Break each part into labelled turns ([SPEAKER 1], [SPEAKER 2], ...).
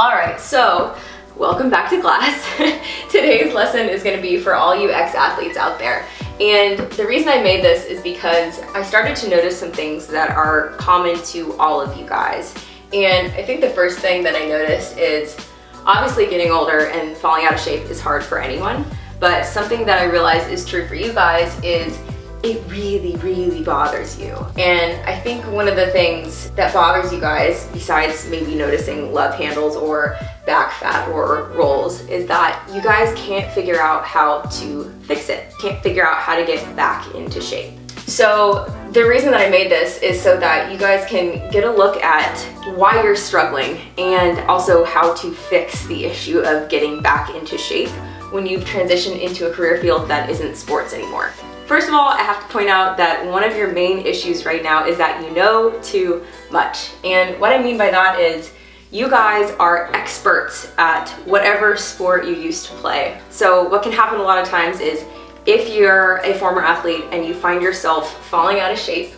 [SPEAKER 1] Alright, so welcome back to class. Today's lesson is going to be for all you ex-athletes out there. And the reason I made this is because I started to notice some things that are common to all of you guys. And I think the first thing that I noticed is obviously getting older and falling out of shape is hard for anyone. But something that I realized is true for you guys is it really bothers you. And I think one of the things that bothers you guys, besides maybe noticing love handles or back fat or rolls, is that you guys can't figure out how to fix it. Can't figure out how to get back into shape. So the reason that I made this is so that you guys can get a look at why you're struggling and also how to fix the issue of getting back into shape when you've transitioned into a career field that isn't sports anymore. First of all, I have to point out that one of your main issues right now is that you know too much. And what I mean by that is you guys are experts at whatever sport you used to play. So what can happen a lot of times is if you're a former athlete and you find yourself falling out of shape,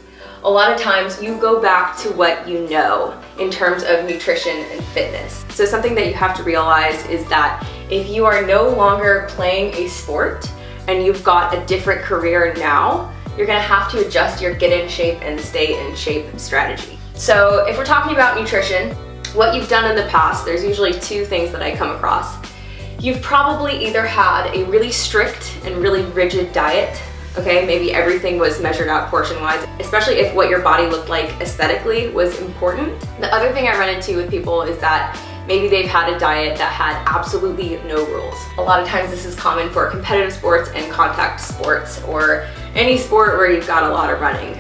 [SPEAKER 1] a lot of times you go back to what you know in terms of nutrition and fitness. So something that you have to realize is that if you are no longer playing a sport, and you've got a different career now, you're gonna have to adjust your get in shape and stay in shape strategy. So if we're talking about nutrition, what you've done in the past, there's usually two things that I come across. You've probably either had a really strict and really rigid diet, okay? Maybe everything was measured out portion-wise, especially if what your body looked like aesthetically was important. The other thing I run into with people is that maybe they've had a diet that had absolutely no rules. A lot of times this is common for competitive sports and contact sports, or any sport where you've got a lot of running.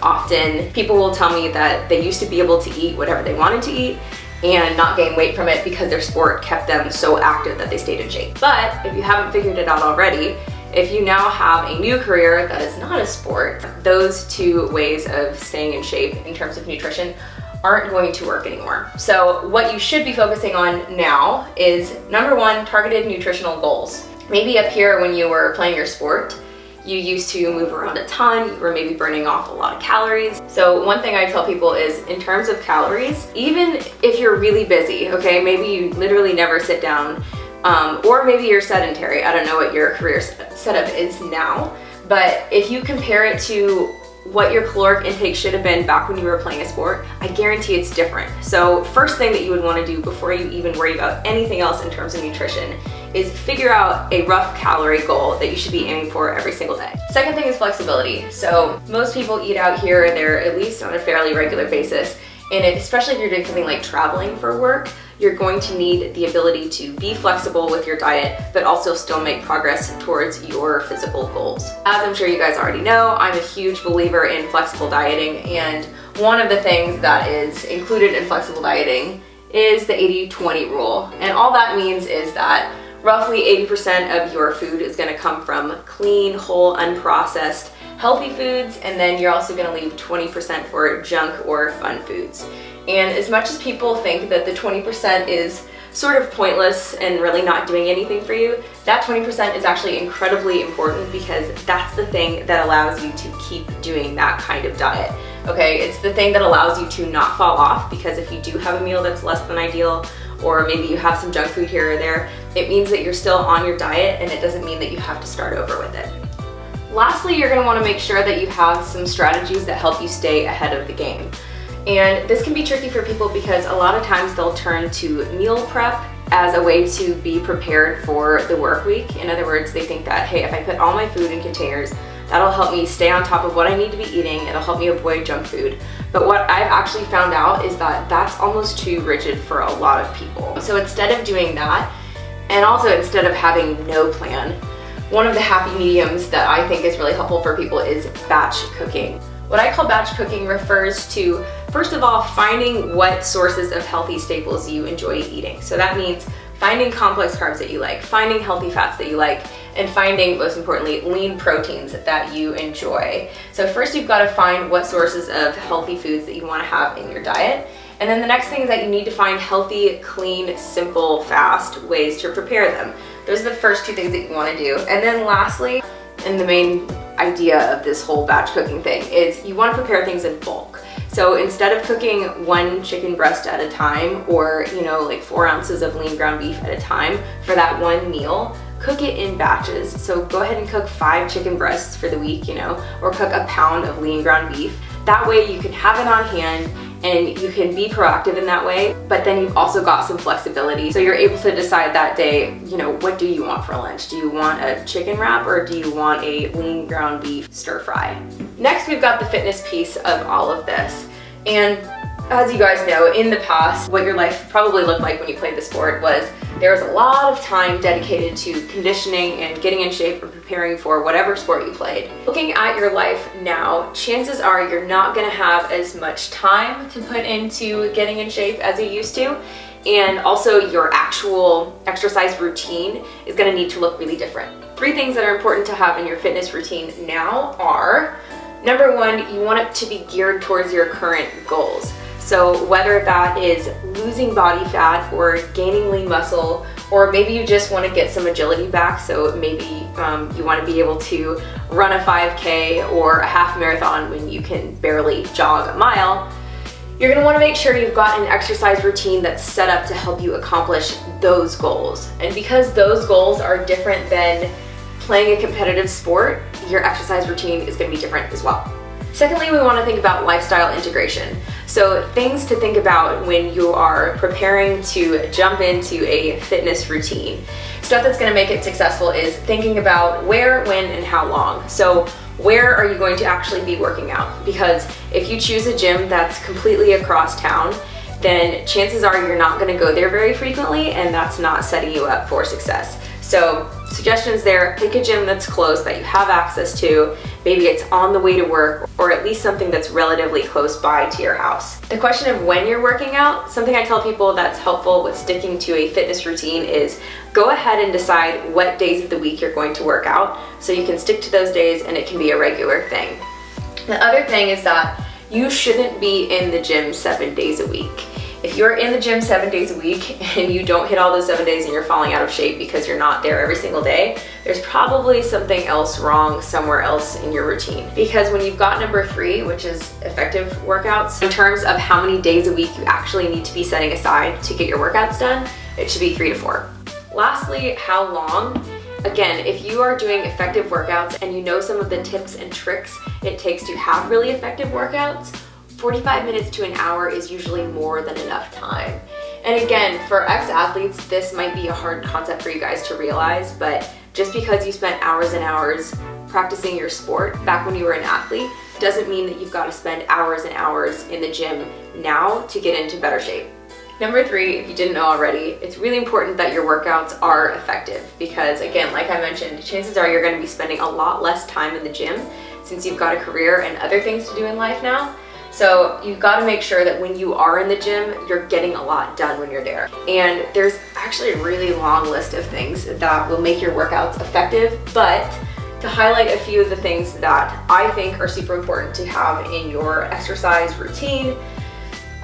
[SPEAKER 1] Often people will tell me that they used to be able to eat whatever they wanted to eat and not gain weight from it because their sport kept them so active that they stayed in shape. But if you haven't figured it out already, if you now have a new career that is not a sport, those two ways of staying in shape in terms of nutrition aren't going to work anymore. So what you should be focusing on now is number one, targeted nutritional goals. Maybe up here when you were playing your sport, you used to move around a ton, you were maybe burning off a lot of calories. So one thing I tell people is in terms of calories, even if you're really busy, okay, maybe you literally never sit down, or maybe you're sedentary, I don't know what your career setup is now, but if you compare it to what your caloric intake should have been back when you were playing a sport, I guarantee it's different. So first thing that you would want to do before you even worry about anything else in terms of nutrition is figure out a rough calorie goal that you should be aiming for every single day. Second thing is flexibility. So most people eat out here or there at least on a fairly regular basis, and especially if you're doing something like traveling for work, you're going to need the ability to be flexible with your diet, but also still make progress towards your physical goals. As I'm sure you guys already know, I'm a huge believer in flexible dieting, and one of the things that is included in flexible dieting is the 80-20 rule. And all that means is that roughly 80% of your food is gonna come from clean, whole, unprocessed, healthy foods, and then you're also gonna leave 20% for junk or fun foods. And as much as people think that the 20% is sort of pointless and really not doing anything for you, that 20% is actually incredibly important because that's the thing that allows you to keep doing that kind of diet. Okay, it's the thing that allows you to not fall off, because if you do have a meal that's less than ideal, or maybe you have some junk food here or there, it means that you're still on your diet, and it doesn't mean that you have to start over with it. Lastly, you're gonna wanna make sure that you have some strategies that help you stay ahead of the game. And this can be tricky for people because a lot of times they'll turn to meal prep as a way to be prepared for the work week. In other words, they think that, hey, if I put all my food in containers, that'll help me stay on top of what I need to be eating, it'll help me avoid junk food. But what I've actually found out is that that's almost too rigid for a lot of people. So instead of doing that, and also instead of having no plan, one of the happy mediums that I think is really helpful for people is batch cooking. What I call batch cooking refers to, first of all, finding what sources of healthy staples you enjoy eating. So that means finding complex carbs that you like, finding healthy fats that you like, and finding, most importantly, lean proteins that you enjoy. So first you've got to find what sources of healthy foods that you want to have in your diet. And then the next thing is that you need to find healthy, clean, simple, fast ways to prepare them. Those are the first two things that you want to do. And then lastly, and the main idea of this whole batch cooking thing is you want to prepare things in bulk. So So instead of cooking 1 chicken breast at a time, or like 4 ounces of lean ground beef at a time for that one meal, cook it in batches. So go ahead and cook 5 chicken breasts for the week, or cook a pound of lean ground beef. That way you can have it on hand and you can be proactive in that way, but then you've also got some flexibility. So you're able to decide that day, what do you want for lunch? Do you want a chicken wrap or do you want a lean ground beef stir fry? Next, we've got the fitness piece of all of this. And as you guys know, in the past, what your life probably looked like when you played the sport was there was a lot of time dedicated to conditioning and getting in shape and preparing for whatever sport you played. Looking at your life now, chances are you're not gonna have as much time to put into getting in shape as you used to. And also your actual exercise routine is gonna need to look really different. 3 things that are important to have in your fitness routine now are, number 1, you want it to be geared towards your current goals. So whether that is losing body fat or gaining lean muscle, or maybe you just want to get some agility back, so maybe you want to be able to run a 5K or a half marathon when you can barely jog a mile, you're going to want to make sure you've got an exercise routine that's set up to help you accomplish those goals. And because those goals are different than playing a competitive sport, your exercise routine is going to be different as well. Secondly, we want to think about lifestyle integration. So things to think about when you are preparing to jump into a fitness routine. Stuff that's going to make it successful is thinking about where, when, and how long. So where are you going to actually be working out? Because if you choose a gym that's completely across town, then chances are you're not going to go there very frequently, and that's not setting you up for success. So suggestions there, pick a gym that's close that you have access to. Maybe it's on the way to work, or at least something that's relatively close by to your house. The question of when you're working out, something I tell people that's helpful with sticking to a fitness routine is go ahead and decide what days of the week you're going to work out so you can stick to those days and it can be a regular thing. The other thing is that you shouldn't be in the gym 7 days a week. If you're in the gym 7 days a week and you don't hit all those 7 days and you're falling out of shape because you're not there every single day, there's probably something else wrong somewhere else in your routine. Because when you've got number 3, which is effective workouts, in terms of how many days a week you actually need to be setting aside to get your workouts done, it should be 3 to 4. Lastly, how long? Again, if you are doing effective workouts and you know some of the tips and tricks it takes to have really effective workouts, 45 minutes to an hour is usually more than enough time. And again, for ex-athletes, this might be a hard concept for you guys to realize, but just because you spent hours and hours practicing your sport back when you were an athlete doesn't mean that you've got to spend hours and hours in the gym now to get into better shape. Number 3, if you didn't know already, it's really important that your workouts are effective because, again, like I mentioned, chances are you're going to be spending a lot less time in the gym since you've got a career and other things to do in life now. So you've got to make sure that when you are in the gym, you're getting a lot done when you're there. And there's actually a really long list of things that will make your workouts effective, but to highlight a few of the things that I think are super important to have in your exercise routine,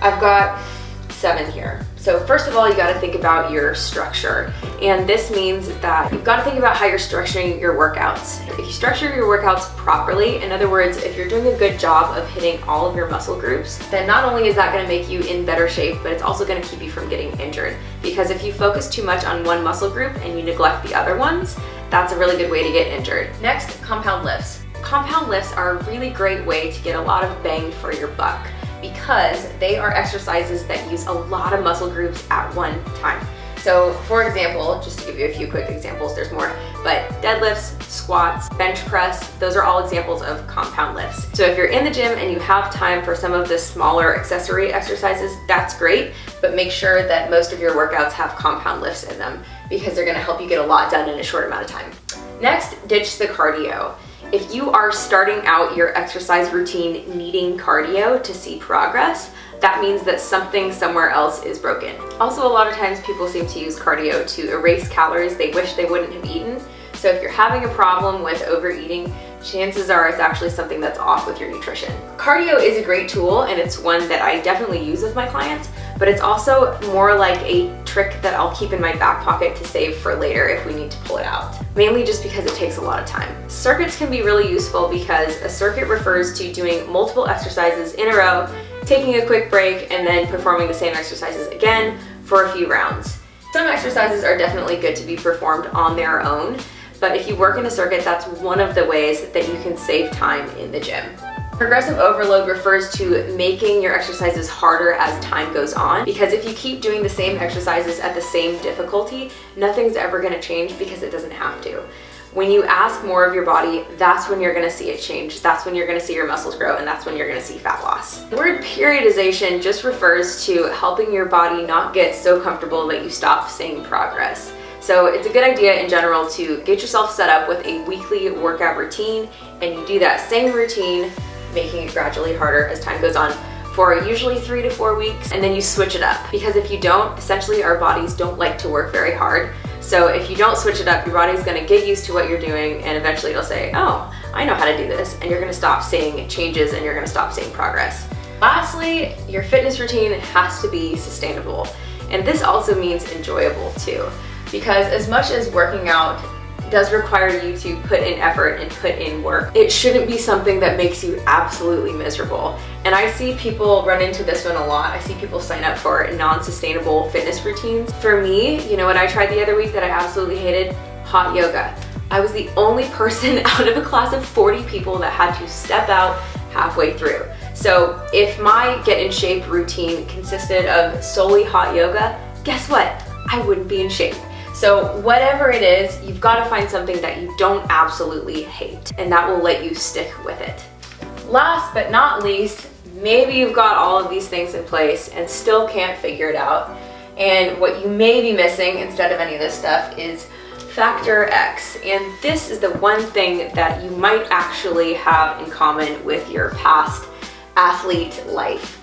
[SPEAKER 1] I've got 7 here. So first of all, you got to think about your structure. And this means that you've got to think about how you're structuring your workouts. If you structure your workouts properly, in other words, if you're doing a good job of hitting all of your muscle groups, then not only is that going to make you in better shape, but it's also going to keep you from getting injured. Because if you focus too much on one muscle group and you neglect the other ones, that's a really good way to get injured. Next, compound lifts. Compound lifts are a really great way to get a lot of bang for your buck, because they are exercises that use a lot of muscle groups at one time. So for example, just to give you a few quick examples, there's more, but deadlifts, squats, bench press, those are all examples of compound lifts. So if you're in the gym and you have time for some of the smaller accessory exercises, that's great, but make sure that most of your workouts have compound lifts in them because they're gonna help you get a lot done in a short amount of time. Next, ditch the cardio. If you are starting out your exercise routine needing cardio to see progress, that means that something somewhere else is broken. Also, a lot of times people seem to use cardio to erase calories they wish they wouldn't have eaten. So if you're having a problem with overeating, chances are it's actually something that's off with your nutrition. Cardio is a great tool and it's one that I definitely use with my clients, but it's also more like a trick that I'll keep in my back pocket to save for later if we need to pull it out. Mainly just because it takes a lot of time. Circuits can be really useful because a circuit refers to doing multiple exercises in a row taking a quick break, and then performing the same exercises again for a few rounds. Some exercises are definitely good to be performed on their own, but if you work in a circuit, that's one of the ways that you can save time in the gym. Progressive overload refers to making your exercises harder as time goes on, because if you keep doing the same exercises at the same difficulty, nothing's ever going to change because it doesn't have to. When you ask more of your body, that's when you're going to see it change. That's when you're going to see your muscles grow, and that's when you're going to see fat loss. The word periodization just refers to helping your body not get so comfortable that you stop seeing progress. So it's a good idea in general to get yourself set up with a weekly workout routine, and you do that same routine, making it gradually harder as time goes on for usually 3 to 4 weeks, and then you switch it up. Because if you don't, essentially our bodies don't like to work very hard. So if you don't switch it up, your body's gonna get used to what you're doing, and eventually it'll say, oh, I know how to do this, and you're gonna stop seeing changes and you're gonna stop seeing progress. Lastly, your fitness routine has to be sustainable. And this also means enjoyable too. Because as much as working out does require you to put in effort and put in work, it shouldn't be something that makes you absolutely miserable. And I see people run into this one a lot. I see people sign up for non-sustainable fitness routines. For me, you know what I tried the other week that I absolutely hated? Hot yoga. I was the only person out of a class of 40 people that had to step out halfway through. So if my get in shape routine consisted of solely hot yoga, guess what? I wouldn't be in shape. So whatever it is, you've got to find something that you don't absolutely hate, and that will let you stick with it. Last but not least, maybe you've got all of these things in place and still can't figure it out. And what you may be missing instead of any of this stuff is factor X. And this is the one thing that you might actually have in common with your past athlete life.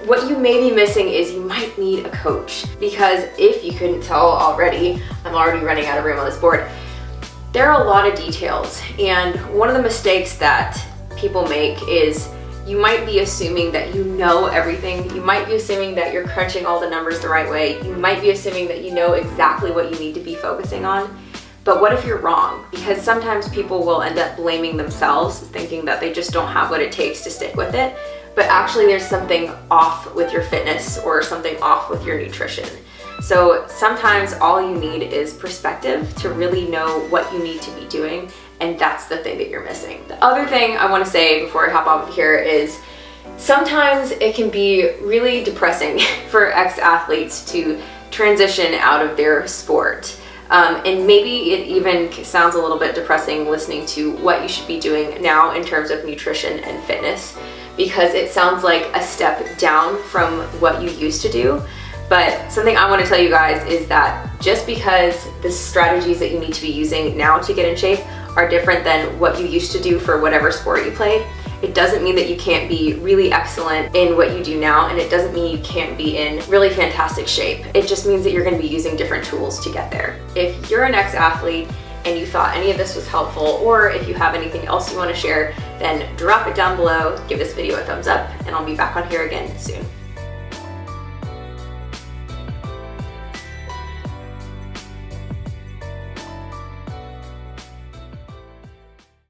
[SPEAKER 1] What you may be missing is you might need a coach, because if you couldn't tell already, I'm already running out of room on this board. There are a lot of details, and one of the mistakes that people make is you might be assuming that you know everything. You might be assuming that you're crunching all the numbers the right way. You might be assuming that you know exactly what you need to be focusing on. But what if you're wrong? Because sometimes people will end up blaming themselves, thinking that they just don't have what it takes to stick with it. But actually there's something off with your fitness or something off with your nutrition. So sometimes all you need is perspective to really know what you need to be doing, and that's the thing that you're missing. The other thing I want to say before I hop off of here is sometimes it can be really depressing for ex-athletes to transition out of their sport. And maybe it even sounds a little bit depressing listening to what you should be doing now in terms of nutrition and fitness, because it sounds like a step down from what you used to do. But something I want to tell you guys is that just because the strategies that you need to be using now to get in shape are different than what you used to do for whatever sport you played, it doesn't mean that you can't be really excellent in what you do now, and it doesn't mean you can't be in really fantastic shape. It just means that you're going to be using different tools to get there. If you're an ex-athlete and you thought any of this was helpful, or if you have anything else you want to share, then drop it down below, give this video a thumbs up, and I'll be back on here again soon.